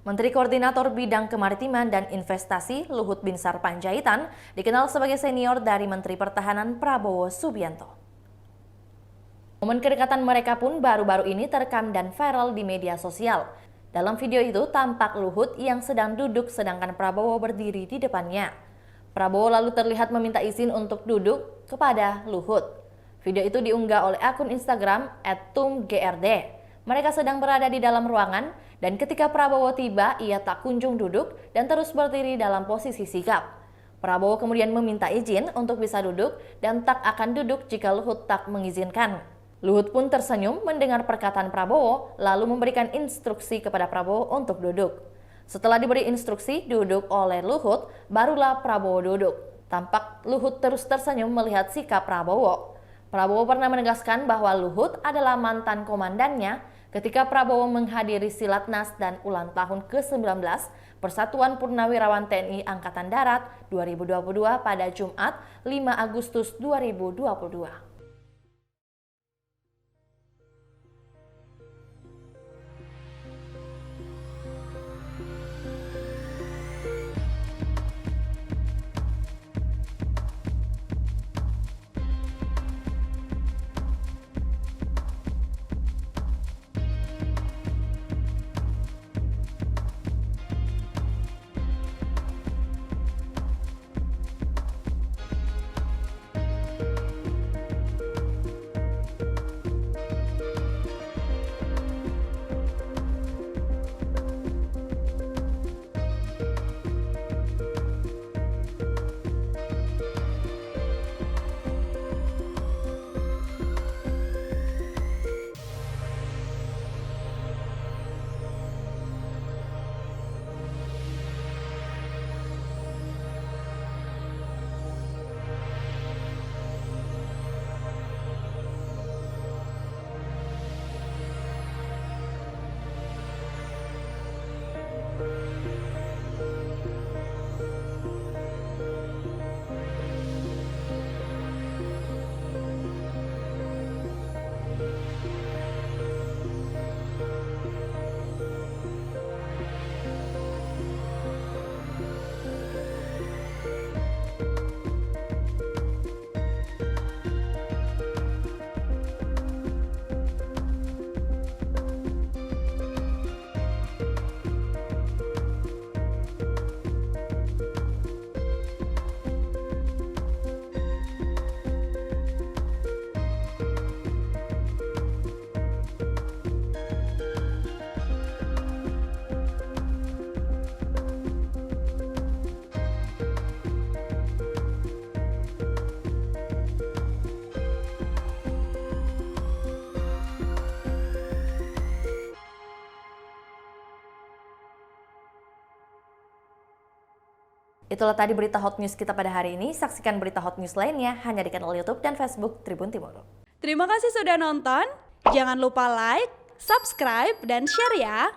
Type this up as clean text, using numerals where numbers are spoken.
Menteri Koordinator Bidang Kemaritiman dan Investasi Luhut Binsar Panjaitan dikenal sebagai senior dari Menteri Pertahanan Prabowo Subianto. Momen kedekatan mereka pun baru-baru ini terekam dan viral di media sosial. Dalam video itu tampak Luhut yang sedang duduk sedangkan Prabowo berdiri di depannya. Prabowo lalu terlihat meminta izin untuk duduk kepada Luhut. Video itu diunggah oleh akun Instagram @tumgrd. Mereka sedang berada di dalam ruangan dan ketika Prabowo tiba, ia tak kunjung duduk dan terus berdiri dalam posisi sigap. Prabowo kemudian meminta izin untuk bisa duduk dan tak akan duduk jika Luhut tak mengizinkan. Luhut pun tersenyum mendengar perkataan Prabowo, lalu memberikan instruksi kepada Prabowo untuk duduk. Setelah diberi instruksi duduk oleh Luhut, barulah Prabowo duduk. Tampak Luhut terus tersenyum melihat sikap Prabowo. Prabowo pernah menegaskan bahwa Luhut adalah mantan komandannya ketika Prabowo menghadiri Silatnas dan ulang tahun ke-19 Persatuan Purnawirawan TNI Angkatan Darat 2022 pada Jumat 5 Agustus 2022. Itulah tadi berita hot news kita pada hari ini. Saksikan berita hot news lainnya hanya di kanal YouTube dan Facebook Tribun Timur. Terima kasih sudah nonton. Jangan lupa like, subscribe, dan share ya.